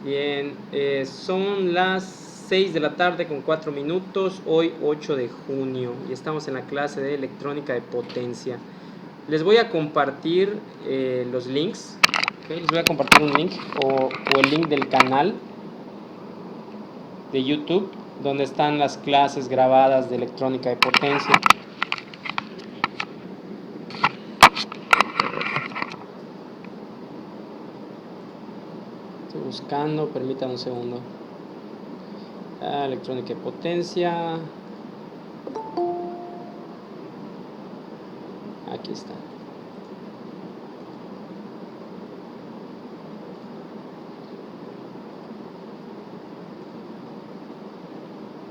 Bien, son las 6 de la tarde con 4 minutos, hoy 8 de junio, y estamos en la clase de electrónica de potencia. Les voy a compartir los links, ¿okay? Les voy a compartir un link o el link del canal de YouTube, donde están las clases grabadas de electrónica de potencia. Estoy buscando, permítanme un segundo. Electrónica de potencia. Aquí está.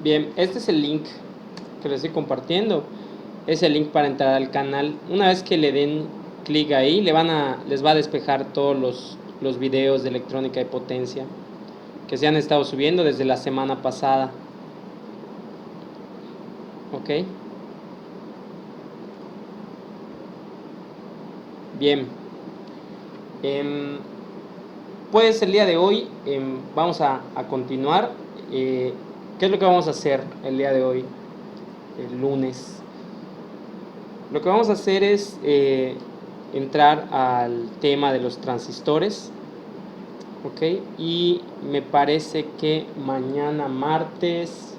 Bien, este es el link que les estoy compartiendo. Es el link para entrar al canal. Una vez que le den clic ahí, les va a despejar todos los videos de electrónica de potencia que se han estado subiendo desde la semana pasada. Ok. Bien. Pues el día de hoy vamos a continuar. ¿Qué es lo que vamos a hacer el día de hoy? El lunes. Lo que vamos a hacer es entrar al tema de los transistores. Ok. Y me parece que mañana martes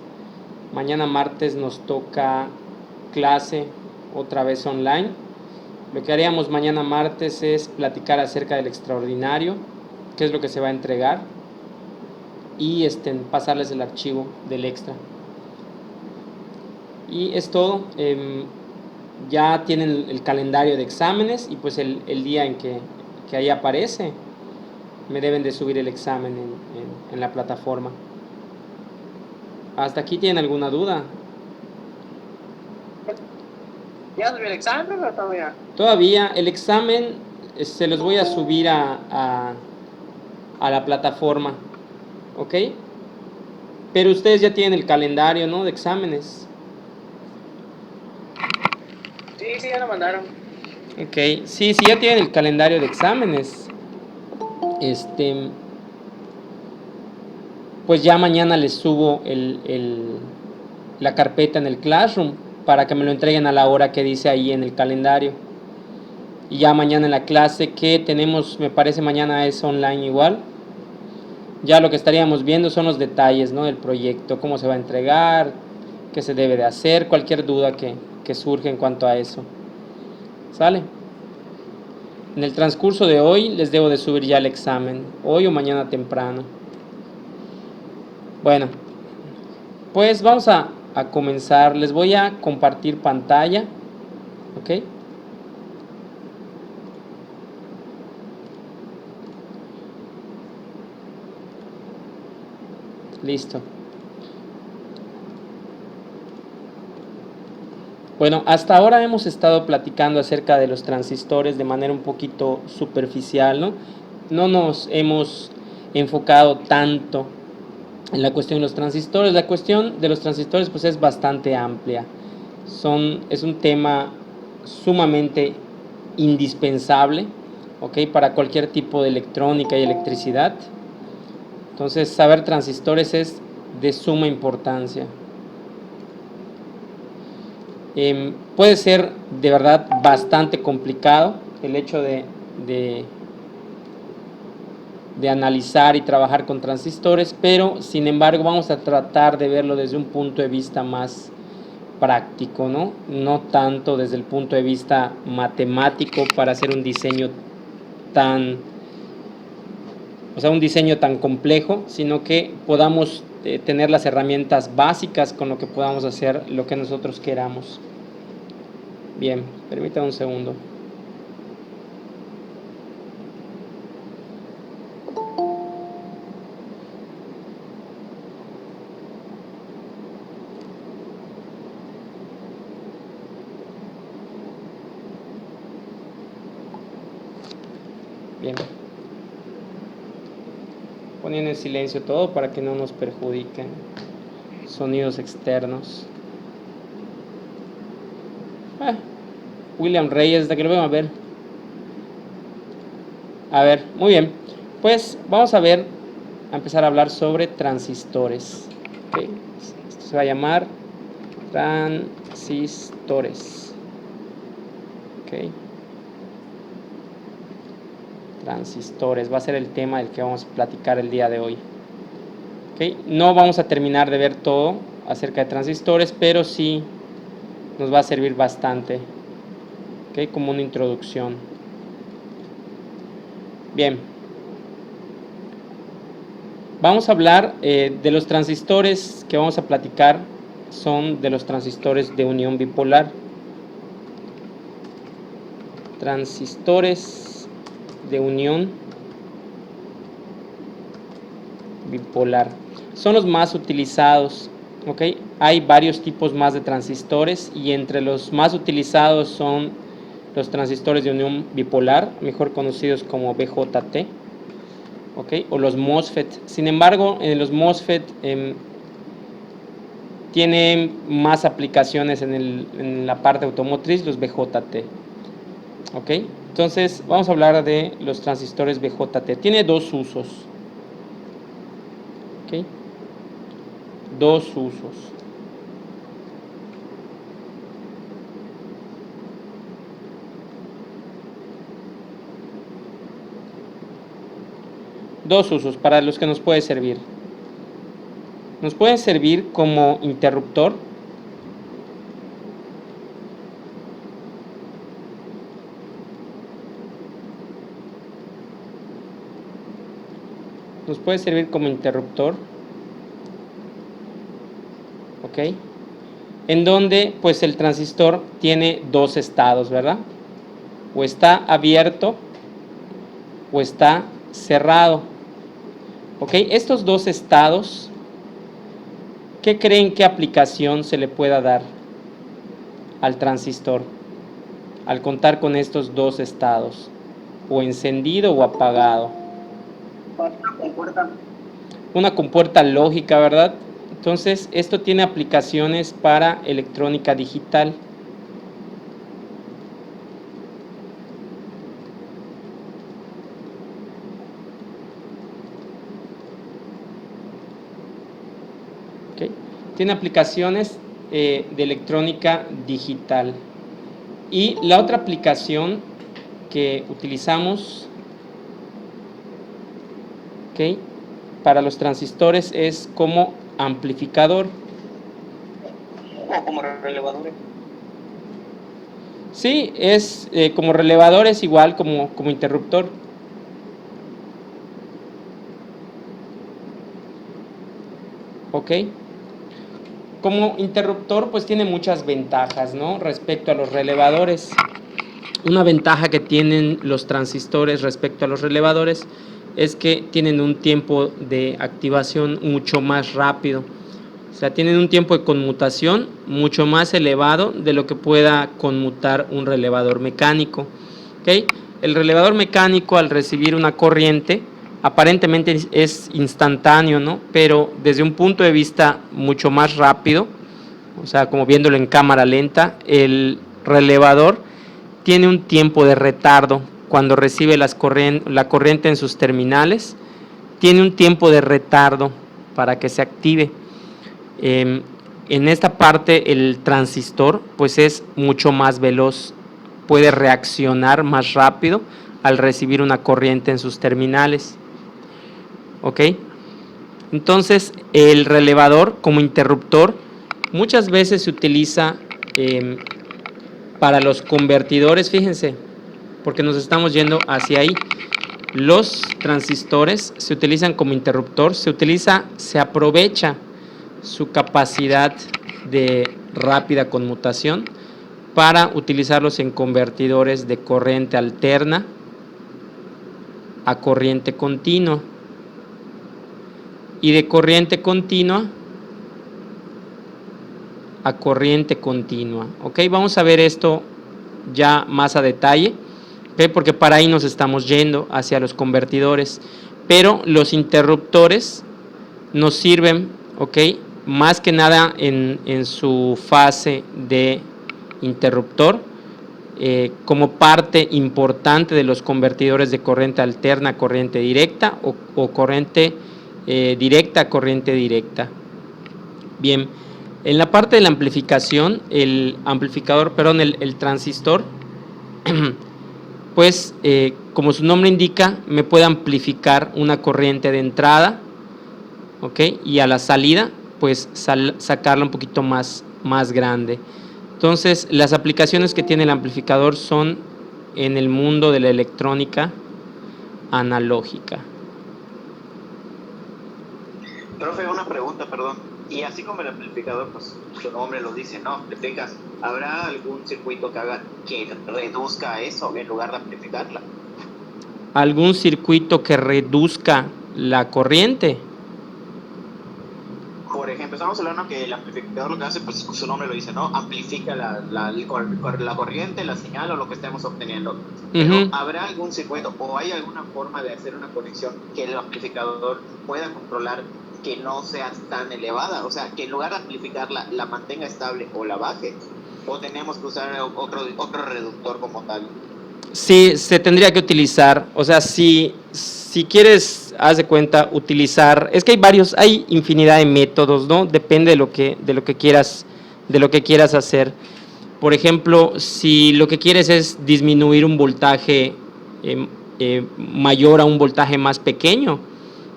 nos toca clase otra vez online. Lo que haríamos mañana martes es platicar acerca del extraordinario, qué es lo que se va a entregar, y pasarles el archivo del extra. Y es todo. Ya tienen el calendario de exámenes y pues el día en que ahí aparece, me deben de subir el examen en la plataforma. ¿Hasta aquí tienen alguna duda? ¿Ya subió el examen o todavía? Todavía el examen se los voy a subir a la plataforma, ¿ok? Pero ustedes ya tienen el calendario, ¿no? De exámenes. Sí, ya lo mandaron. Ok, sí, ya tienen el calendario de exámenes. Pues ya mañana les subo la carpeta en el Classroom para que me lo entreguen a la hora que dice ahí en el calendario. Y ya mañana en la clase que tenemos, me parece mañana es online igual. Ya lo que estaríamos viendo son los detalles, ¿no? Del proyecto, cómo se va a entregar, qué se debe de hacer, cualquier duda que surge en cuanto a eso. ¿Sale? En el transcurso de hoy les debo de subir ya el examen, hoy o mañana temprano. Bueno, pues vamos a comenzar. Les voy a compartir pantalla, ¿ok? Listo. Bueno, hasta ahora hemos estado platicando acerca de los transistores de manera un poquito superficial, ¿no? No nos hemos enfocado tanto en la cuestión de los transistores. La cuestión de los transistores pues es bastante amplia. Es un tema sumamente indispensable, ¿ok? Para cualquier tipo de electrónica y electricidad. Entonces, saber transistores es de suma importancia. Puede ser de verdad bastante complicado el hecho de analizar y trabajar con transistores, pero sin embargo vamos a tratar de verlo desde un punto de vista más práctico, no tanto desde el punto de vista matemático para hacer un diseño un diseño tan complejo, sino que podamos tener las herramientas básicas con lo que podamos hacer lo que nosotros queramos. Bien, permítame un segundo. Bien. Poniendo en silencio todo para que no nos perjudiquen sonidos externos. William Reyes, hasta que lo vemos a ver. A ver, muy bien. Pues vamos a ver a empezar a hablar sobre transistores. ¿Okay? Esto se va a llamar transistores. ¿Okay? Transistores va a ser el tema del que vamos a platicar el día de hoy. ¿Okay? No vamos a terminar de ver todo acerca de transistores, pero sí nos va a servir bastante, ¿okay? Como una introducción. Bien, vamos a hablar de los transistores que vamos a platicar. Son de los transistores de unión bipolar. Transistores de unión bipolar son los más utilizados. ¿Okay? Hay varios tipos más de transistores y entre los más utilizados son los transistores de unión bipolar, mejor conocidos como BJT, ¿okay? O los MOSFET. Sin embargo, en los MOSFET tienen más aplicaciones en la parte automotriz, los BJT. ¿Okay? Entonces, vamos a hablar de los transistores BJT. Tiene dos usos. ¿Okay? Dos usos. Dos usos para los que nos puede servir. Nos puede servir como interruptor. Nos puede servir como interruptor. ¿Ok? En donde pues el transistor tiene dos estados, ¿verdad? O está abierto o está cerrado. ¿Ok? Estos dos estados, ¿qué creen qué aplicación se le pueda dar al transistor al contar con estos dos estados? O encendido o apagado. Una compuerta lógica, ¿verdad? Entonces, esto tiene aplicaciones para electrónica digital. ¿Okay? Tiene aplicaciones de electrónica digital. Y la otra aplicación que utilizamos, ¿okay?, para los transistores es como amplificador. O como relevadores. Sí, es como relevador, es igual como interruptor. ¿Ok? Como interruptor pues tiene muchas ventajas, ¿no?, respecto a los relevadores. Una ventaja que tienen los transistores respecto a los relevadores es que tienen un tiempo de activación mucho más rápido. O sea, tienen un tiempo de conmutación mucho más elevado de lo que pueda conmutar un relevador mecánico. ¿Okay? El relevador mecánico, al recibir una corriente, aparentemente es instantáneo, ¿no?, pero desde un punto de vista mucho más rápido, o sea, como viéndolo en cámara lenta, el relevador tiene un tiempo de retardo. Cuando recibe la corriente en sus terminales, tiene un tiempo de retardo para que se active. En esta parte el transistor pues es mucho más veloz, puede reaccionar más rápido al recibir una corriente en sus terminales. ¿Ok? Entonces el relevador como interruptor muchas veces se utiliza para los convertidores, fíjense, porque nos estamos yendo hacia ahí. Los transistores se utilizan como interruptor, se aprovecha su capacidad de rápida conmutación para utilizarlos en convertidores de corriente alterna a corriente continua y de corriente continua a corriente continua. ¿Ok? Vamos a ver esto ya más a detalle, ¿okay?, porque para ahí nos estamos yendo hacia los convertidores, pero los interruptores nos sirven, ¿ok?, más que nada en su fase de interruptor, como parte importante de los convertidores de corriente alterna a corriente directa o corriente directa, corriente directa. Bien, en la parte de la amplificación, el transistor, pues como su nombre indica, me puede amplificar una corriente de entrada, ¿ok? Y a la salida, pues sacarla un poquito más grande. Entonces, las aplicaciones que tiene el amplificador son en el mundo de la electrónica analógica. Profe, una pregunta, perdón. Y así como el amplificador, pues su nombre lo dice, ¿no? Amplificas. ¿Habrá algún circuito que haga que reduzca eso en lugar de amplificarla? ¿Algún circuito que reduzca la corriente? Por ejemplo, estamos hablando que el amplificador lo que hace, pues su nombre lo dice, ¿no? Amplifica la corriente, la señal o lo que estemos obteniendo. Pero ¿habrá algún circuito o hay alguna forma de hacer una conexión que el amplificador pueda controlar que no sea tan elevada? O sea, que en lugar de amplificarla, la mantenga estable o la baje. ¿O tenemos que usar otro reductor como tal? Sí, se tendría que utilizar, o sea, si quieres, haz de cuenta, utilizar, es que hay infinidad de métodos, ¿no? Depende de lo que quieras hacer. Por ejemplo, si lo que quieres es disminuir un voltaje mayor a un voltaje más pequeño,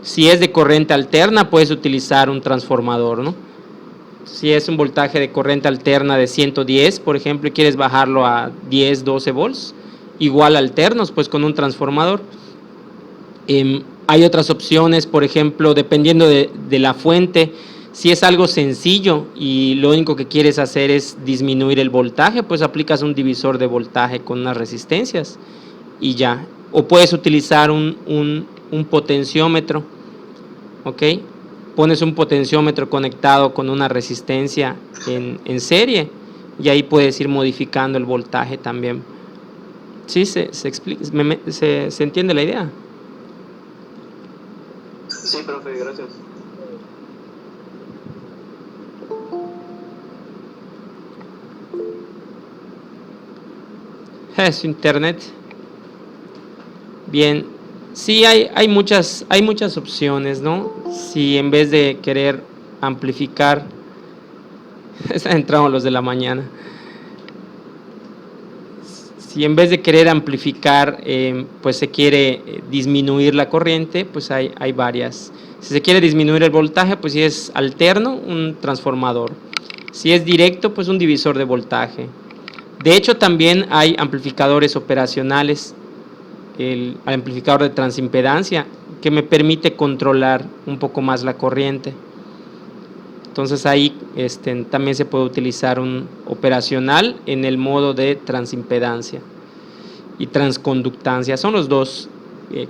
si es de corriente alterna, puedes utilizar un transformador, ¿no? Si es un voltaje de corriente alterna de 110, por ejemplo, y quieres bajarlo a 10, 12 volts, igual alternos, pues con un transformador. Hay otras opciones, por ejemplo, dependiendo de la fuente. Si es algo sencillo y lo único que quieres hacer es disminuir el voltaje, pues aplicas un divisor de voltaje con unas resistencias y ya. O puedes utilizar un potenciómetro, ¿ok? Pones un potenciómetro conectado con una resistencia en serie y ahí puedes ir modificando el voltaje también. ¿Sí se entiende la idea? Sí, profe, gracias. Es internet. Bien, sí hay muchas opciones, ¿no? Si en vez de querer amplificar, entramos los de la mañana. Si en vez de querer amplificar, pues se quiere disminuir la corriente, pues hay varias. Si se quiere disminuir el voltaje, pues si es alterno, un transformador. Si es directo, pues un divisor de voltaje. De hecho, también hay amplificadores operacionales, el amplificador de transimpedancia, que me permite controlar un poco más la corriente. Entonces ahí también se puede utilizar un operacional en el modo de transimpedancia y transconductancia. Son los dos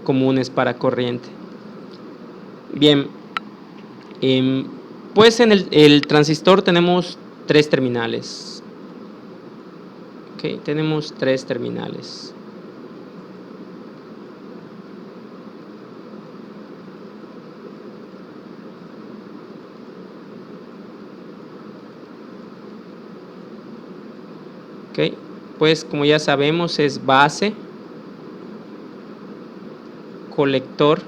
comunes para corriente. Bien, pues en el transistor tenemos 3 terminales. Okay, tenemos 3 terminales. Okay, pues como ya sabemos es base, colector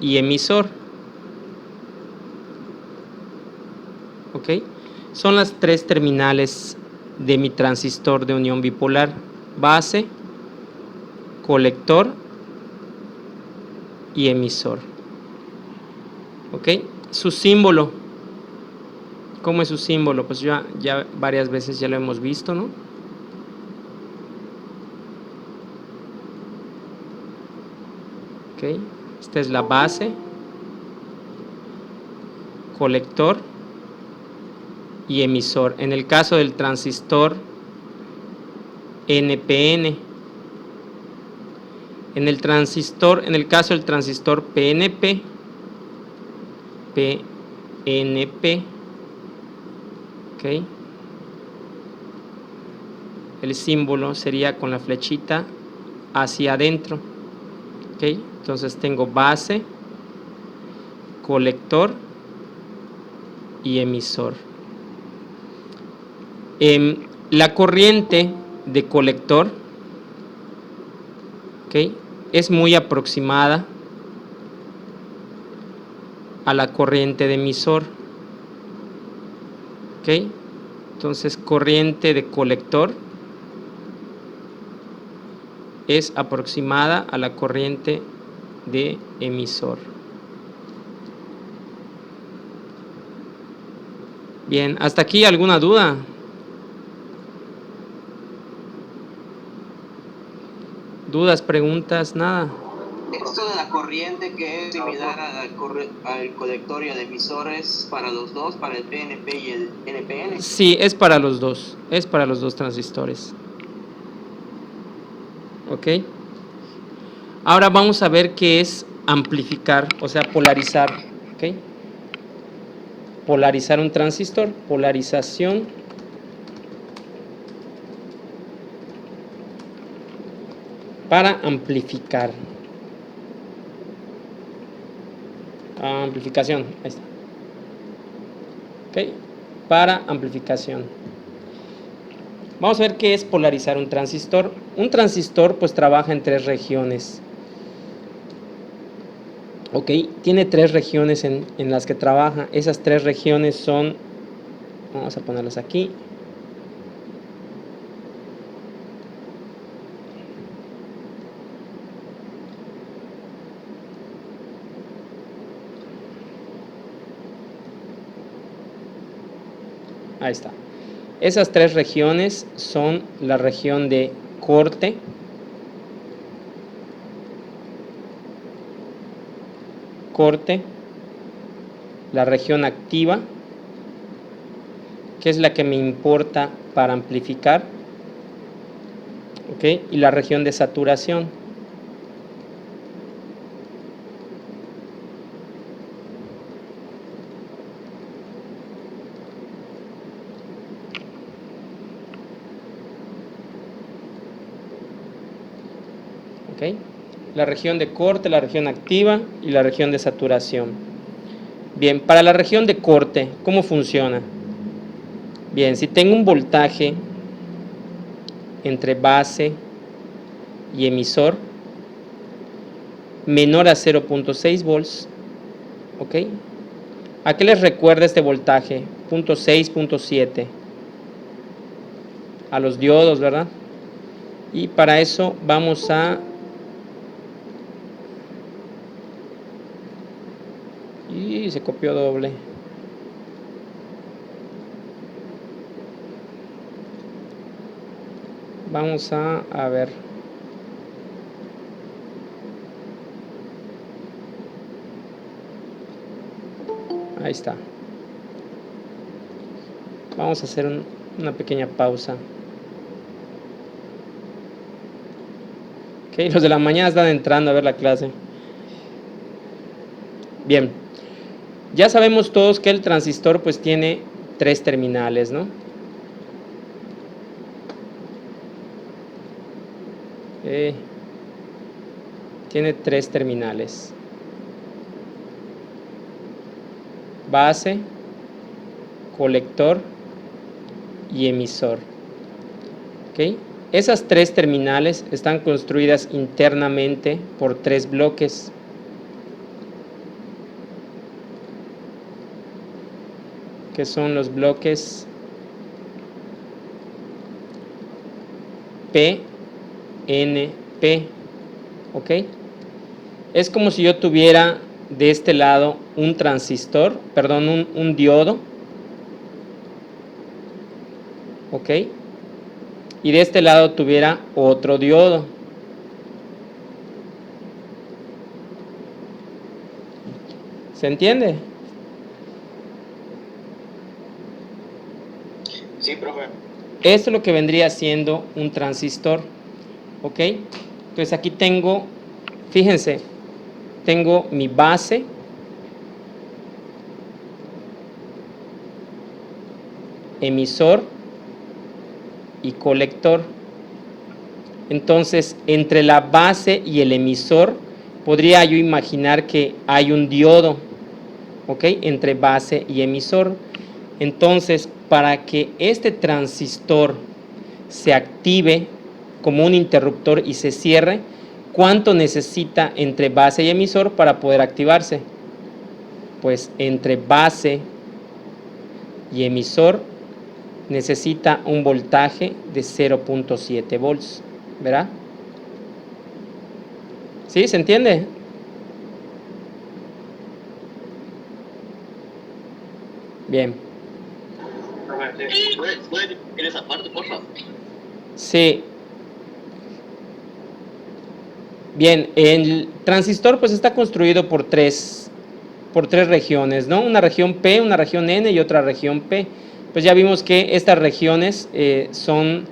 y emisor. Ok, son las 3 terminales de mi transistor de unión bipolar: base, colector y emisor. Ok, su símbolo, ¿cómo es su símbolo? Pues ya varias veces ya lo hemos visto, ¿no? Ok, esta es la base, colector y emisor. En el caso del transistor NPN, en el caso del transistor PNP, ok, el símbolo sería con la flechita hacia adentro. Ok, entonces tengo base, colector y emisor. La corriente de colector Es muy aproximada a la corriente de emisor. Entonces, corriente de colector es aproximada a la corriente de emisor. Bien, ¿hasta aquí alguna duda? ¿Dudas, preguntas? Nada. Esto de la corriente que es similar al colectorio de emisores para los dos, para el PNP y el NPN. Sí, es para los dos. Es para los dos transistores. Ahora vamos a ver qué es amplificar, o sea, polarizar. Polarizar un transistor, polarización. Para amplificar. Amplificación, ahí está. Para amplificación. Vamos a ver qué es polarizar un transistor. Un transistor pues trabaja en tres regiones. Tiene tres regiones en las que trabaja. Esas tres regiones son, vamos a ponerlas aquí. Ahí está. Esas tres regiones son la región de corte, la región activa, que es la que me importa para amplificar, y la región de saturación. La región de corte, la región activa y la región de saturación. Bien, para la región de corte, ¿cómo funciona? Bien, si tengo un voltaje entre base y emisor menor a 0.6 volts, ¿a qué les recuerda este voltaje? 0.6, 0.7 a los diodos, ¿verdad? Y para eso vamos a y se copió doble. Vamos a ver. Ahí está. Vamos a hacer una pequeña pausa. Los de la mañana están entrando a ver la clase. Bien. Ya sabemos todos que el transistor pues tiene tres terminales, ¿no? Tiene tres terminales. Base, colector y emisor. Esas tres terminales están construidas internamente por tres bloques. Que son los bloques P, N, P. Es como si yo tuviera de este lado un transistor, perdón, un diodo. Y de este lado tuviera otro diodo. ¿Se entiende? Sí, profe. Esto es lo que vendría siendo un transistor. Entonces aquí tengo, fíjense, tengo mi base, emisor y colector. Entonces, entre la base y el emisor, podría yo imaginar que hay un diodo, entre base y emisor. Entonces, para que este transistor se active como un interruptor y se cierre, ¿cuánto necesita entre base y emisor para poder activarse? Pues entre base y emisor necesita un voltaje de 0.7 volts, ¿verdad? ¿Sí? ¿Se entiende? Bien. ¿Puedes repetir esa parte, por favor? Sí. Bien, el transistor pues está construido por tres regiones, ¿no? Una región P, una región N y otra región P. Pues ya vimos que estas regiones son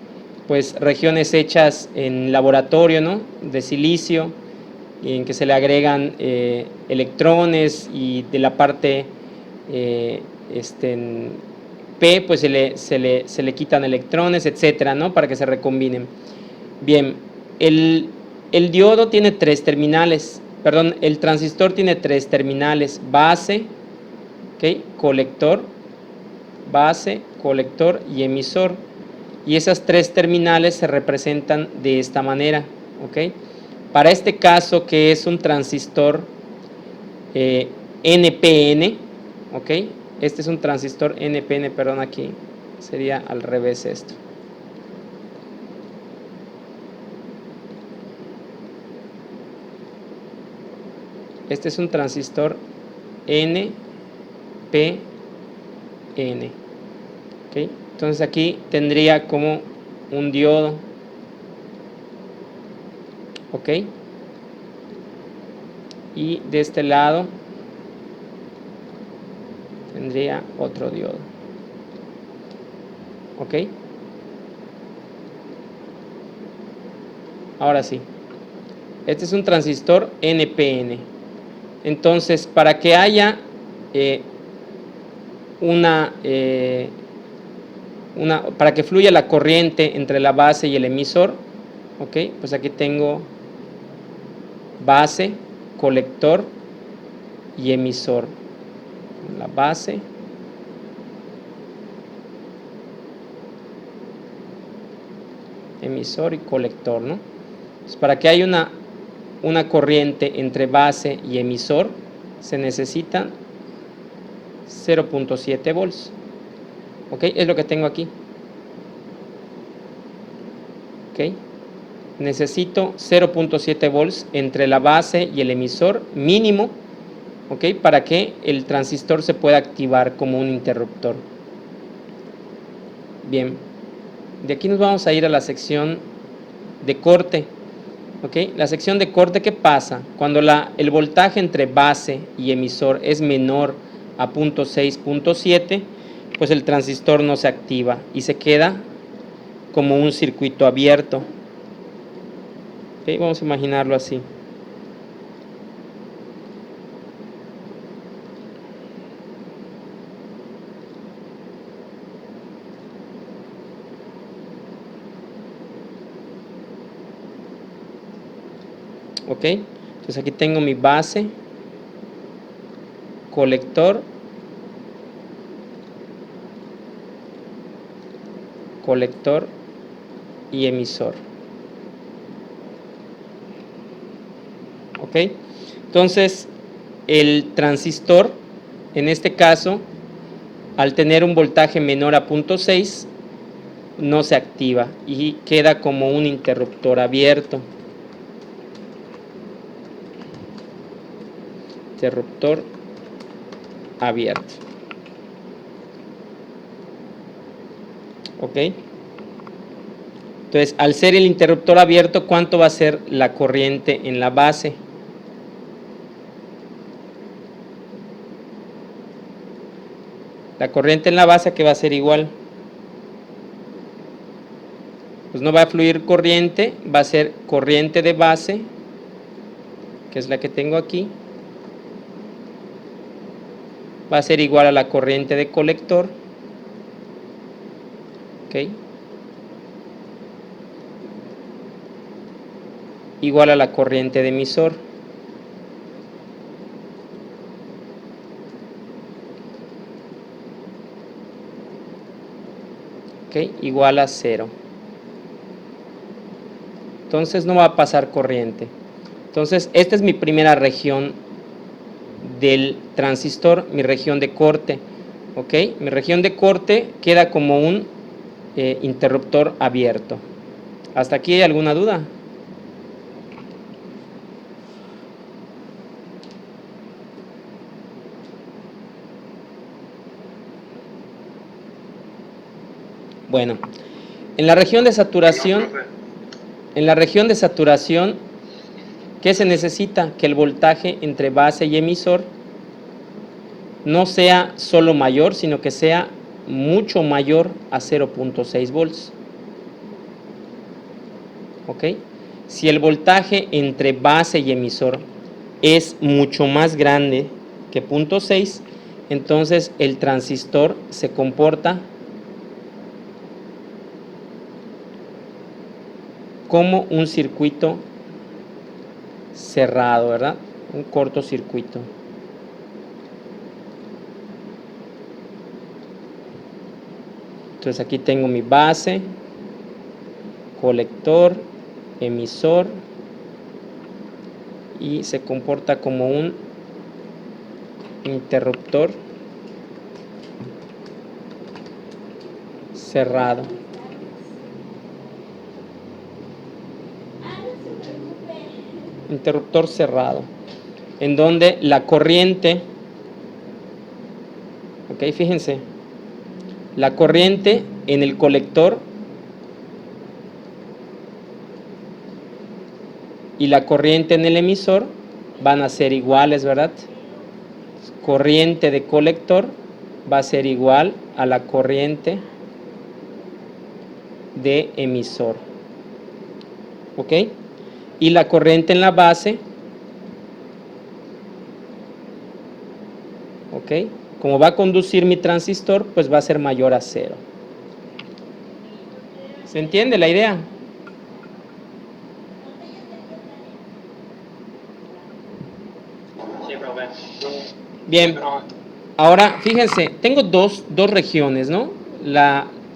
pues regiones hechas en laboratorio, ¿no? De silicio, en que se le agregan electrones, y de la parte en P pues se le quitan electrones, etcétera, ¿no? Para que se recombinen. Bien, el diodo tiene el transistor tiene tres terminales: base, ¿okay? Colector, base, colector y emisor. Y esas tres terminales se representan de esta manera, ¿ok? Para este caso, que es un transistor NPN, ¿ok? Este es un transistor NPN, perdón, aquí sería al revés esto. Este es un transistor NPN, ¿ok? Entonces aquí tendría como un diodo, ¿ok? Y de este lado tendría otro diodo, ¿ok? Ahora sí, este es un transistor NPN. Entonces, para que haya para que fluya la corriente entre la base y el emisor, ¿ok? Pues aquí tengo base, colector y emisor. La base, emisor y colector, ¿no? Pues para que haya una corriente entre base y emisor se necesitan 0.7 volts, ¿ok? Es lo que tengo aquí, ¿ok? Necesito 0.7 volts entre la base y el emisor mínimo, ¿ok? Para que el transistor se pueda activar como un interruptor. Bien, de aquí nos vamos a ir a la sección de corte, ¿ok? La sección de corte, ¿qué pasa? Cuando el voltaje entre base y emisor es menor a 0.6, 0.7, pues el transistor no se activa y se queda como un circuito abierto. ¿Ok? Vamos a imaginarlo así. ¿Ok? Entonces aquí tengo mi base, colector, y emisor. ¿Ok? Entonces el transistor, en este caso, al tener un voltaje menor a 0.6, no se activa y queda como un interruptor abierto. Interruptor abierto. ¿Ok? Entonces, al ser el interruptor abierto, ¿cuánto va a ser la corriente en la base? La corriente en la base, ¿a qué va a ser igual? Pues no va a fluir corriente, va a ser corriente de base, que es la que tengo aquí, va a ser igual a la corriente de colector, ¿ok? Igual a la corriente de emisor. ¿Ok? Igual a 0. Entonces no va a pasar corriente. Entonces, esta es mi primera región del transistor, mi región de corte. ¿Ok? Mi región de corte queda como un interruptor abierto. ¿Hasta aquí hay alguna duda? Bueno, en la región de saturación, ¿qué se necesita? Que el voltaje entre base y emisor no sea solo mayor, sino que sea mucho mayor a 0.6 volts. ¿Ok? Si el voltaje entre base y emisor es mucho más grande que 0.6, entonces el transistor se comporta como un circuito cerrado, ¿verdad? Un cortocircuito. Entonces aquí tengo mi base, colector, emisor, y se comporta como un interruptor cerrado. Interruptor cerrado, en donde la corriente, ok, fíjense, la corriente en el colector y la corriente en el emisor van a ser iguales, ¿verdad? Corriente de colector va a ser igual a la corriente de emisor, ¿ok? Y la corriente en la base, ¿ok? Como va a conducir mi transistor, pues va a ser mayor a 0. ¿Se entiende la idea? Sí, profe. Bien, ahora fíjense, tengo dos regiones, ¿no?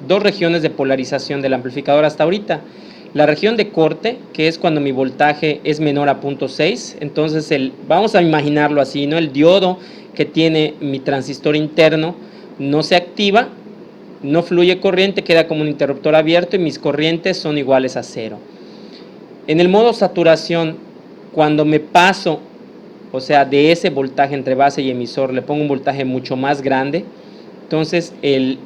Dos regiones de polarización del amplificador hasta ahorita. La región de corte, que es cuando mi voltaje es menor a 0.6, entonces vamos a imaginarlo así, ¿no? El diodo que tiene mi transistor interno no se activa, no fluye corriente, queda como un interruptor abierto y mis corrientes son iguales a 0. En el modo saturación, cuando me paso, o sea, de ese voltaje entre base y emisor, le pongo un voltaje mucho más grande, entonces el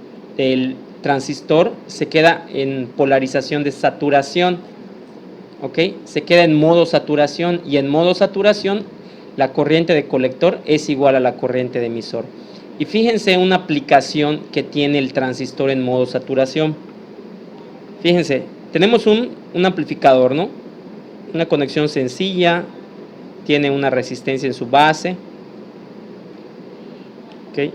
transistor se queda en polarización de saturación, ¿ok? Se queda en modo saturación, y en modo saturación la corriente de colector es igual a la corriente de emisor. Y fíjense una aplicación que tiene el transistor en modo saturación. Fíjense, tenemos un amplificador, ¿no? Una conexión sencilla, tiene una resistencia en su base, ¿ok?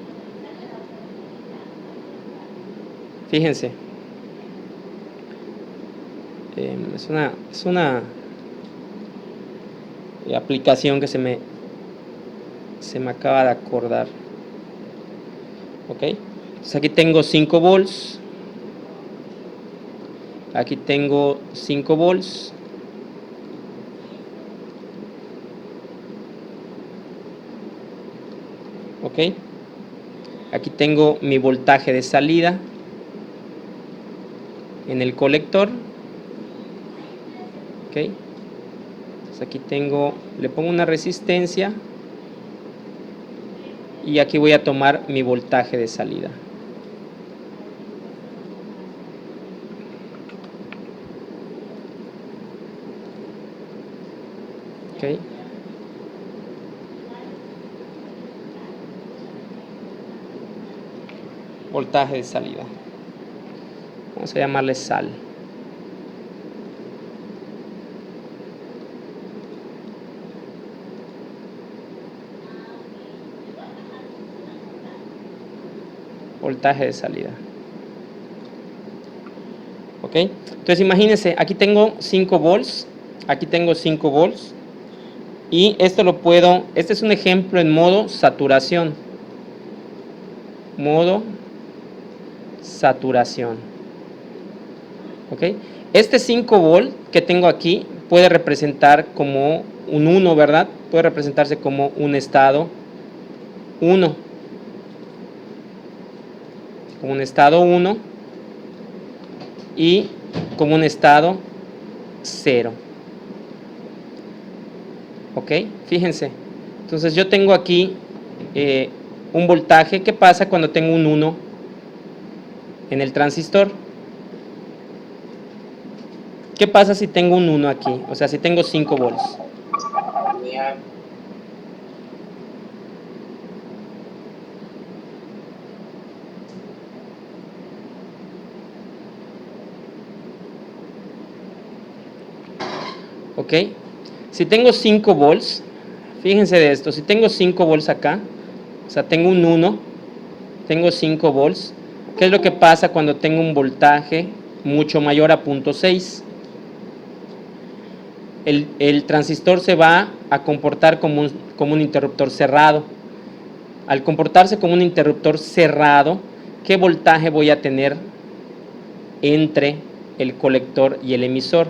Fíjense, es una aplicación que se me acaba de acordar, ¿ok? Entonces aquí tengo 5 volts, aquí tengo 5 volts, ¿ok? Aquí tengo mi voltaje de salida en el colector, ¿ok? Entonces aquí le pongo una resistencia y aquí voy a tomar mi voltaje de salida. ¿Ok? Voltaje de salida. Vamos a llamarle sal. Voltaje de salida. ¿Ok? Entonces imagínense, aquí tengo 5 volts, aquí tengo 5 volts, y esto este es un ejemplo en modo saturación. Modo saturación. ¿Ok? Este 5 volt que tengo aquí puede representar como un 1, ¿verdad? Puede representarse como un estado 1. Como un estado 1 y como un estado 0. ¿Ok? Fíjense. Entonces yo tengo aquí un voltaje. ¿Qué pasa cuando tengo un 1 en el transistor? ¿Qué pasa si tengo un 1 aquí? O sea, si tengo 5 volts. ¿Ok? Si tengo 5 volts, fíjense de esto, si tengo 5 volts acá, o sea, tengo un 1, tengo 5 volts, ¿qué es lo que pasa cuando tengo un voltaje mucho mayor a 0.6? El transistor se va a comportar como un interruptor cerrado. Al comportarse como un interruptor cerrado, ¿qué voltaje voy a tener entre el colector y el emisor?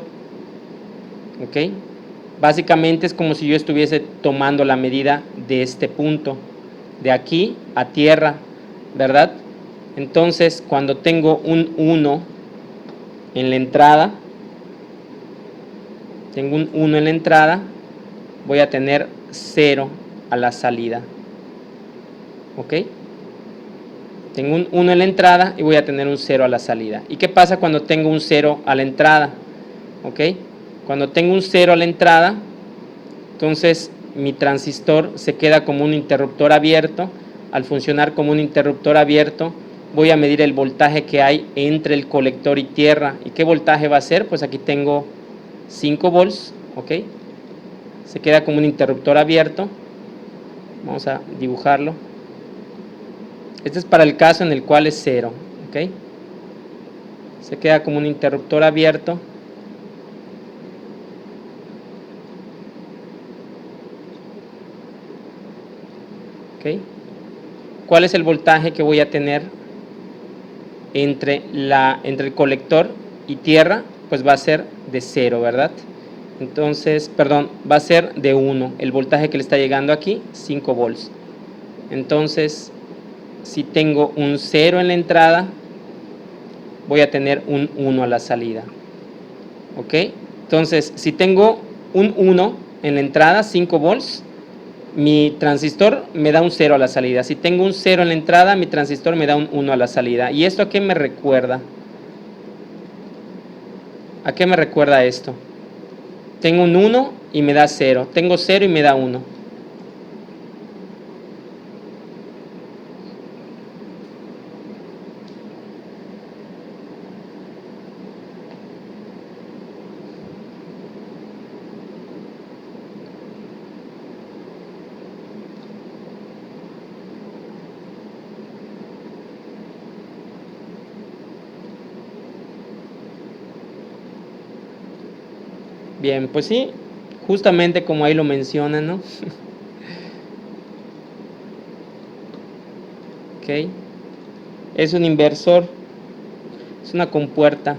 ¿Ok? Básicamente es como si yo estuviese tomando la medida de este punto, de aquí a tierra, ¿verdad? Entonces, cuando tengo un 1 en la entrada, voy a tener 0 a la salida. ¿Ok? Tengo un 1 en la entrada y voy a tener un 0 a la salida. ¿Y qué pasa cuando tengo un 0 a la entrada? ¿Ok? Cuando tengo un 0 a la entrada, entonces mi transistor se queda como un interruptor abierto. Al funcionar como un interruptor abierto, voy a medir el voltaje que hay entre el colector y tierra. ¿Y qué voltaje va a ser? Pues aquí tengo 5 volts, ¿ok? Se queda como un interruptor abierto. Vamos a dibujarlo. Este es para el caso en el cual es 0, ¿ok? Se queda como un interruptor abierto. ¿Ok? ¿Cuál es el voltaje que voy a tener entre el colector y tierra? Pues va a ser de 0, ¿verdad? Entonces, perdón, va a ser de 1. El voltaje que le está llegando aquí, 5 volts. Entonces, si tengo un 0 en la entrada, voy a tener un 1 a la salida. ¿Ok? Entonces, si tengo un 1 en la entrada, 5 volts, mi transistor me da un 0 a la salida. Si tengo un 0 en la entrada, mi transistor me da un 1 a la salida. ¿Y esto a qué me recuerda? ¿A qué me recuerda esto? Tengo un 1 y me da 0. Tengo 0 y me da 1. Bien, pues sí, justamente como ahí lo mencionan, ¿no? Ok. Es un inversor, es una compuerta.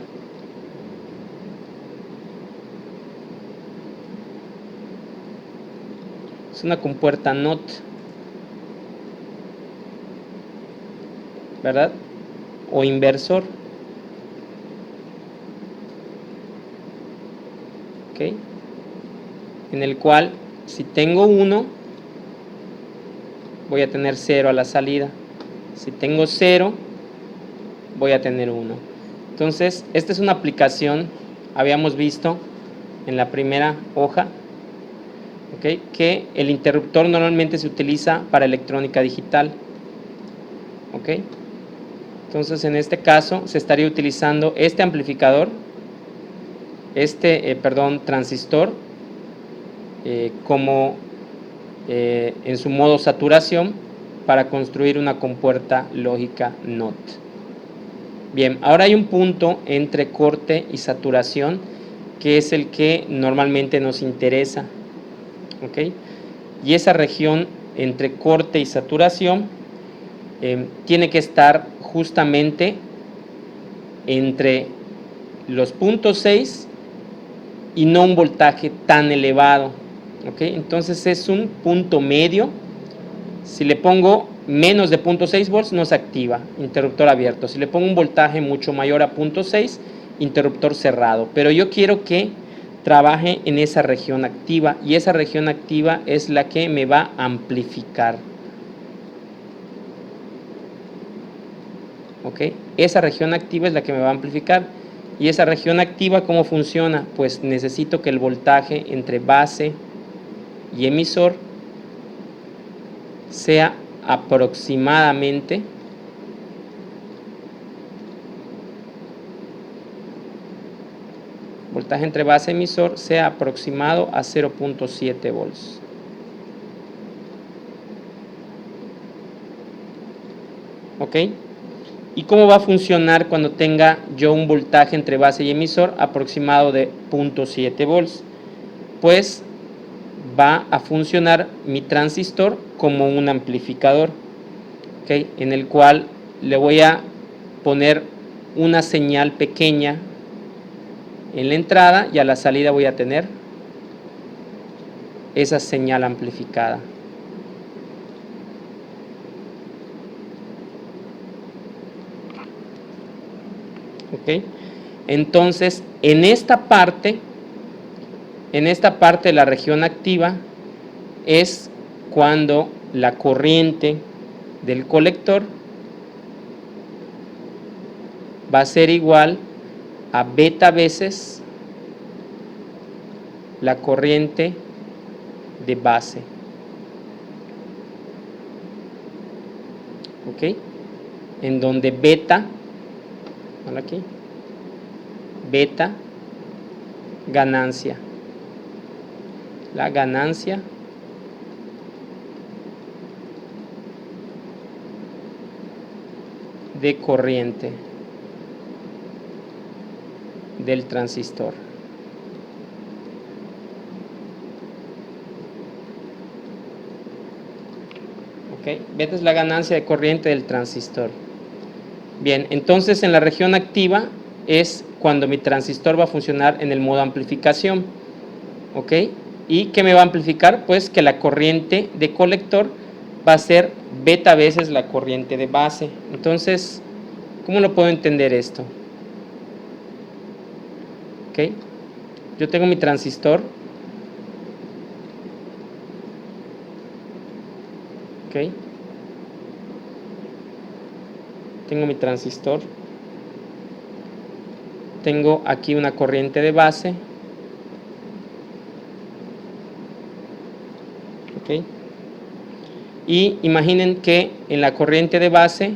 Es una compuerta NOT, ¿verdad? O inversor. ¿Ok? En el cual, si tengo 1, voy a tener 0 a la salida. Si tengo 0, voy a tener 1. Entonces, esta es una aplicación, habíamos visto en la primera hoja, ¿okay? Que el interruptor normalmente se utiliza para electrónica digital. ¿Ok? Entonces, en este caso, se estaría utilizando este amplificador, transistor, como en su modo saturación para construir una compuerta lógica NOT. Bien, ahora hay un punto entre corte y saturación que es el que normalmente nos interesa, ¿ok? Y esa región entre corte y saturación tiene que estar justamente entre los puntos 6 y no un voltaje tan elevado. ¿Ok? Entonces es un punto medio. Si le pongo menos de 0.6 volts no se activa, interruptor abierto. Si le pongo un voltaje mucho mayor a 0.6, interruptor cerrado. Pero yo quiero que trabaje en esa región activa, y esa región activa es la que me va a amplificar. ¿Ok? Esa región activa es la que me va a amplificar. Y esa región activa, ¿cómo funciona? Pues necesito que el voltaje entre base y emisor sea aproximadamente voltaje entre base y emisor sea aproximado a 0.7 volts. ¿Ok? ¿Y cómo va a funcionar cuando tenga yo un voltaje entre base y emisor aproximado de 0.7 volts? Pues va a funcionar mi transistor como un amplificador, ¿ok? En el cual le voy a poner una señal pequeña en la entrada y a la salida voy a tener esa señal amplificada. ¿Ok? Entonces, en esta parte de la región activa es cuando la corriente del colector va a ser igual a beta veces la corriente de base. ¿Ok? En donde beta, aquí, beta, ganancia. La ganancia de corriente del transistor. ¿Ok? Beta es la ganancia de corriente del transistor. Bien, entonces en la región activa es cuando mi transistor va a funcionar en el modo amplificación. ¿Ok? ¿Y qué me va a amplificar? Pues que la corriente de colector va a ser beta veces la corriente de base. Entonces, ¿cómo lo puedo entender esto? ¿Ok? Yo tengo mi transistor. ¿Ok? Tengo mi transistor. Tengo aquí una corriente de base. ¿Ok? Y imaginen que en la corriente de base,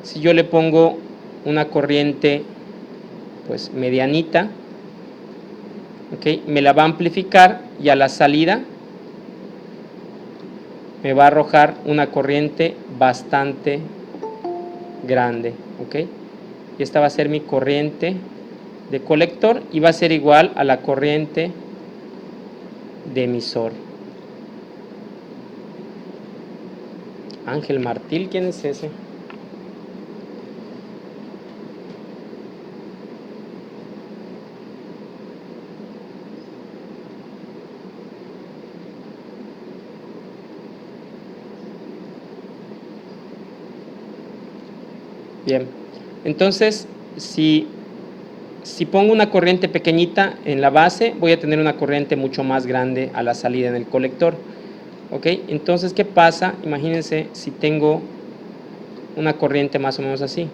si yo le pongo una corriente pues medianita, ¿ok? Me la va a amplificar y a la salida me va a arrojar una corriente bastante grande, ¿ok? Y esta va a ser mi corriente de colector y va a ser igual a la corriente de emisor. Ángel Martil, ¿quién es ese? Bien, entonces si pongo una corriente pequeñita en la base, voy a tener una corriente mucho más grande a la salida en el colector. ¿Ok? Entonces, ¿qué pasa? Imagínense si tengo una corriente más o menos así.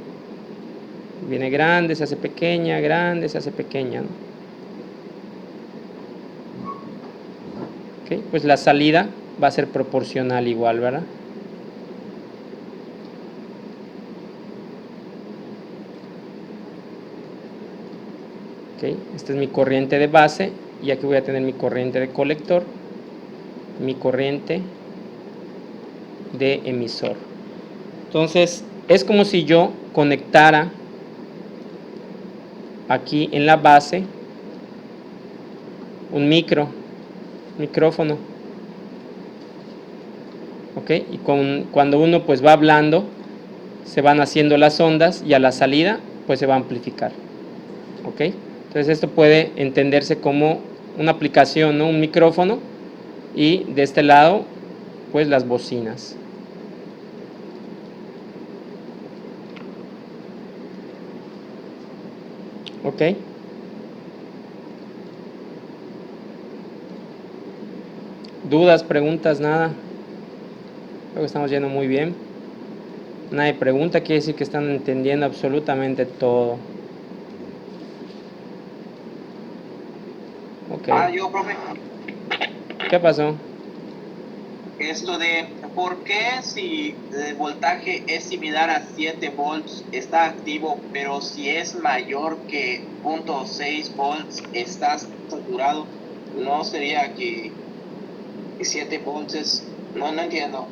Viene grande, se hace pequeña, grande, se hace pequeña, ¿no? ¿Ok? Pues la salida va a ser proporcional igual, ¿verdad? ¿Ok? Esta es mi corriente de base y aquí voy a tener mi corriente de colector, mi corriente de emisor. Entonces, es como si yo conectara aquí en la base un micrófono. ¿Ok? Y cuando uno pues va hablando, se van haciendo las ondas y a la salida pues se va a amplificar. ¿Ok? Entonces esto puede entenderse como una aplicación, ¿no? Un micrófono, y de este lado pues las bocinas. Ok. ¿Dudas, preguntas, nada? Creo que estamos yendo muy bien. Nadie pregunta, quiere decir que están entendiendo absolutamente todo. Ok. Yo, profe. ¿Qué pasó? Esto de por qué si el voltaje es similar a 7 volts está activo, pero si es mayor que 0.6 volts está saturado. No sería que 7 volts es... No entiendo.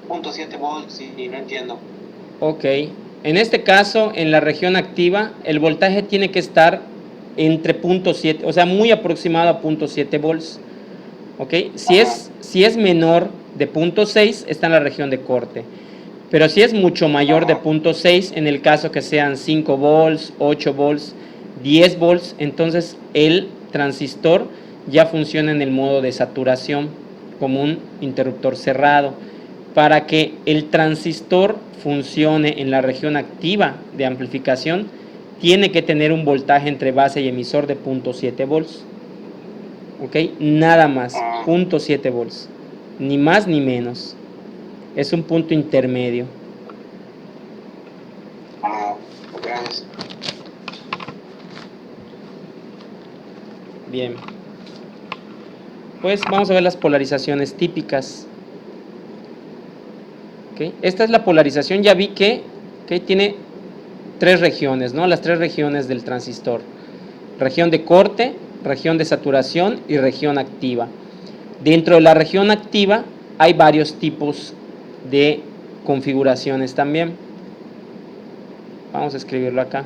0.7 volts y no entiendo. Ok. En este caso, en la región activa, el voltaje tiene que estar entre 0.7, o sea, muy aproximado a 0.7 volts. ¿Ok? Si es menor de 0.6, está en la región de corte. Pero si es mucho mayor de 0.6, en el caso que sean 5 volts, 8 volts, 10 volts, entonces el transistor ya funciona en el modo de saturación, como un interruptor cerrado. Para que el transistor funcione en la región activa de amplificación, tiene que tener un voltaje entre base y emisor de 0.7 volts. ¿Ok? Nada más, 0.7 volts. Ni más ni menos. Es un punto intermedio. Gracias. Bien. Pues vamos a ver las polarizaciones típicas. ¿Okay? Esta es la polarización, ya vi que tiene tres regiones, ¿no? Las tres regiones del transistor. Región de corte, región de saturación y región activa. Dentro de la región activa hay varios tipos de configuraciones también. Vamos a escribirlo acá.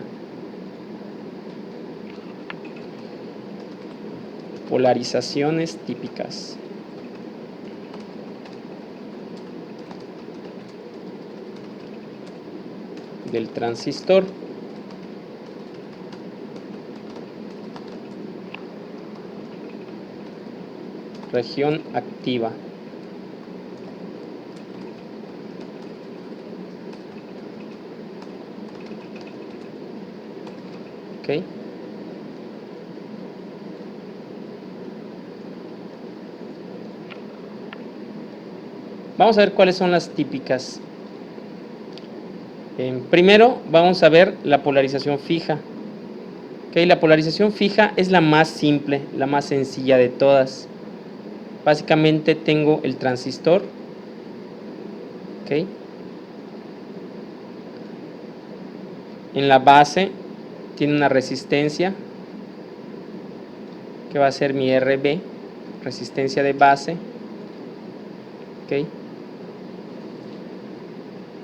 Polarizaciones típicas. Del transistor. Región activa. ¿Ok? Vamos a ver cuáles son las típicas. Primero vamos a ver la polarización fija. ¿Okay? La polarización fija es la más simple, la más sencilla de todas. Básicamente tengo el transistor. ¿Okay? En la base tiene una resistencia que va a ser mi RB, resistencia de base. ¿Okay?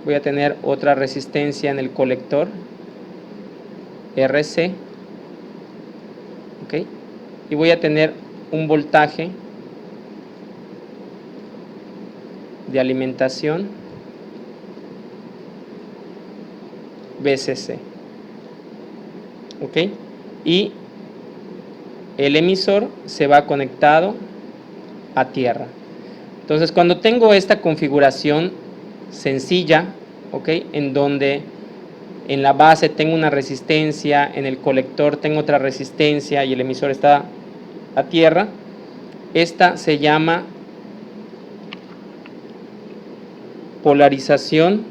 Voy a tener otra resistencia en el colector, RC. ¿Okay? Y voy a tener un voltaje de alimentación, VCC. ¿Ok? Y el emisor se va conectado a tierra. Entonces, cuando tengo esta configuración sencilla, ¿ok? En donde en la base tengo una resistencia, en el colector tengo otra resistencia y el emisor está a tierra, esta se llama polarización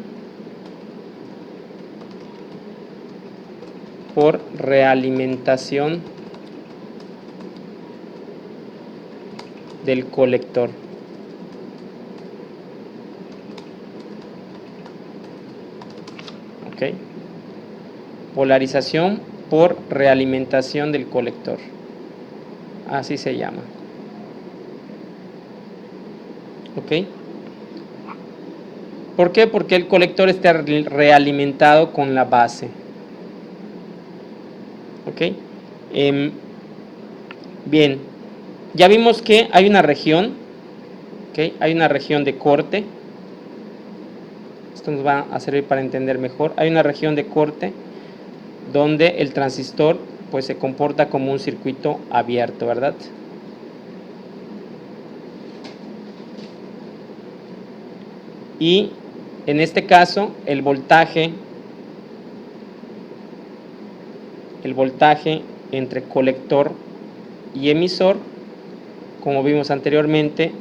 por realimentación del colector. ¿Ok? Polarización por realimentación del colector. Así se llama. ¿Ok? ¿Por qué? Porque el colector está realimentado con la base. ¿Ok? Bien. Ya vimos que hay una región. ¿Ok? Hay una región de corte. Esto nos va a servir para entender mejor. Hay una región de corte donde el transistor pues se comporta como un circuito abierto, ¿verdad? Y en este caso el voltaje entre colector y emisor, como vimos anteriormente,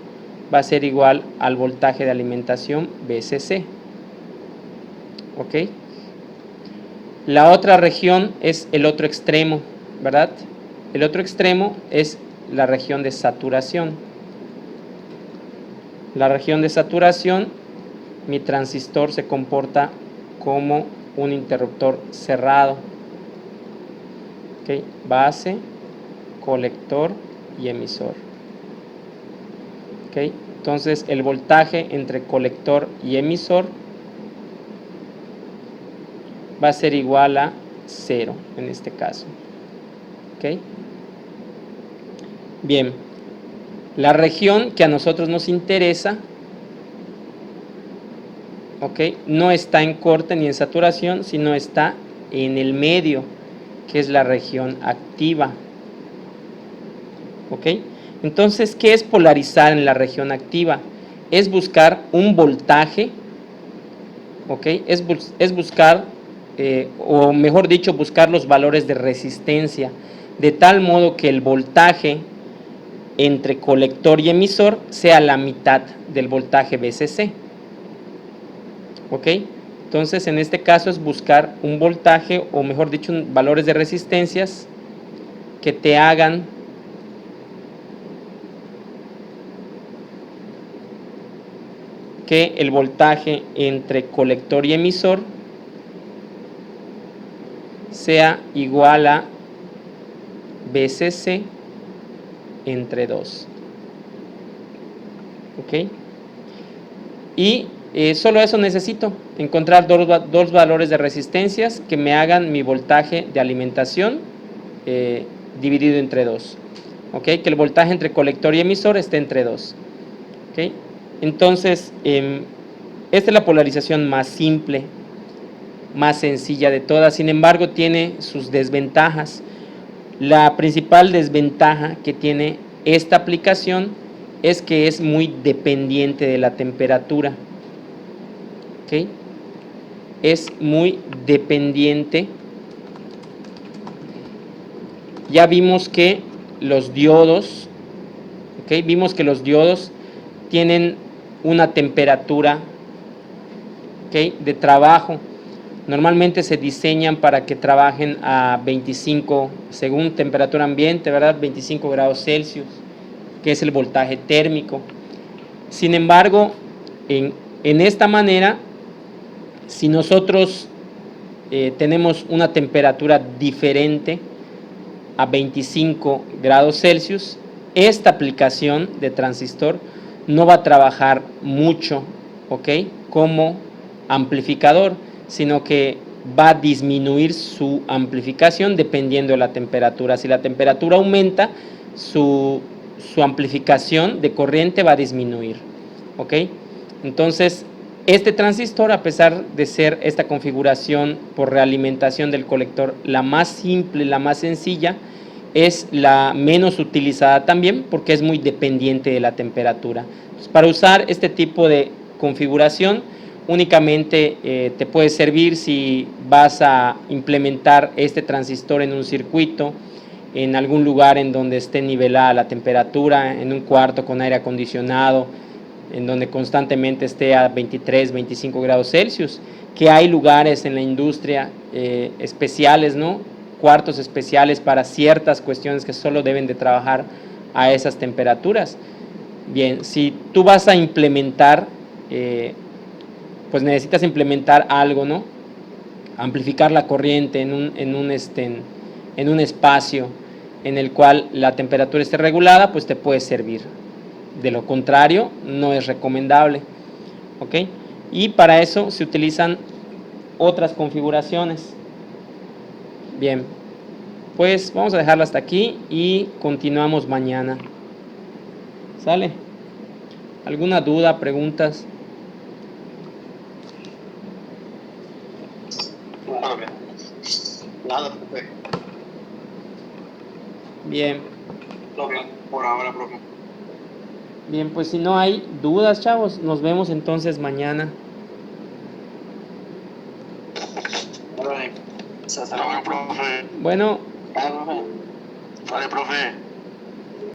va a ser igual al voltaje de alimentación VCC. ¿Ok? La otra región es el otro extremo, ¿verdad? El otro extremo es la región de saturación. La región de saturación, mi transistor se comporta como un interruptor cerrado. ¿Ok? Base, colector y emisor. ¿Ok? Entonces el voltaje entre colector y emisor va a ser igual a 0 en este caso. ¿Ok? Bien, la región que a nosotros nos interesa, ¿ok?, no está en corte ni en saturación, sino está en el medio, que es la región activa. ¿Ok? Entonces, ¿qué es polarizar en la región activa? Es buscar un voltaje, ¿ok? Es buscar, o mejor dicho, buscar los valores de resistencia, de tal modo que el voltaje entre colector y emisor sea la mitad del voltaje VCC. ¿Ok? Entonces, en este caso es buscar un voltaje, o mejor dicho, valores de resistencias que te hagan que el voltaje entre colector y emisor sea igual a VCC entre 2. ¿Ok? Y solo eso necesito, encontrar dos valores de resistencias que me hagan mi voltaje de alimentación dividido entre 2. ¿Ok? Que el voltaje entre colector y emisor esté entre 2. ¿Ok? Entonces, esta es la polarización más simple, más sencilla de todas. Sin embargo, tiene sus desventajas. La principal desventaja que tiene esta aplicación es que es muy dependiente de la temperatura. ¿Ok? Es muy dependiente. Ya vimos que los diodos, ¿ok?, vimos que los diodos tienen una temperatura, ¿ok?, de trabajo. Normalmente se diseñan para que trabajen a 25, según temperatura ambiente, ¿verdad? 25 grados Celsius, que es el voltaje térmico. Sin embargo, en esta manera, si nosotros tenemos una temperatura diferente a 25 grados Celsius, esta aplicación de transistor no va a trabajar mucho, ¿ok?, como amplificador, sino que va a disminuir su amplificación dependiendo de la temperatura. Si la temperatura aumenta, su amplificación de corriente va a disminuir. ¿Ok? Entonces, este transistor, a pesar de ser esta configuración por realimentación del colector la más simple, la más sencilla, es la menos utilizada también porque es muy dependiente de la temperatura. Entonces, para usar este tipo de configuración, únicamente te puede servir si vas a implementar este transistor en un circuito, en algún lugar en donde esté nivelada la temperatura, en un cuarto con aire acondicionado, en donde constantemente esté a 23, 25 grados Celsius, que hay lugares en la industria especiales, ¿no?, cuartos especiales para ciertas cuestiones que solo deben de trabajar a esas temperaturas. Bien, si tú vas a implementar, pues necesitas implementar algo, ¿no?, amplificar la corriente en un espacio en el cual la temperatura esté regulada, pues te puede servir. De lo contrario, no es recomendable. ¿Ok? Y para eso se utilizan otras configuraciones. Bien, pues vamos a dejarlo hasta aquí y continuamos mañana. ¿Sale? ¿Alguna duda, preguntas? Nada, profe. Bien. Todo bien, por ahora, profe. Bien, pues si no hay dudas, chavos, nos vemos entonces mañana. Hasta luego, profe. Bueno. Vale, profe.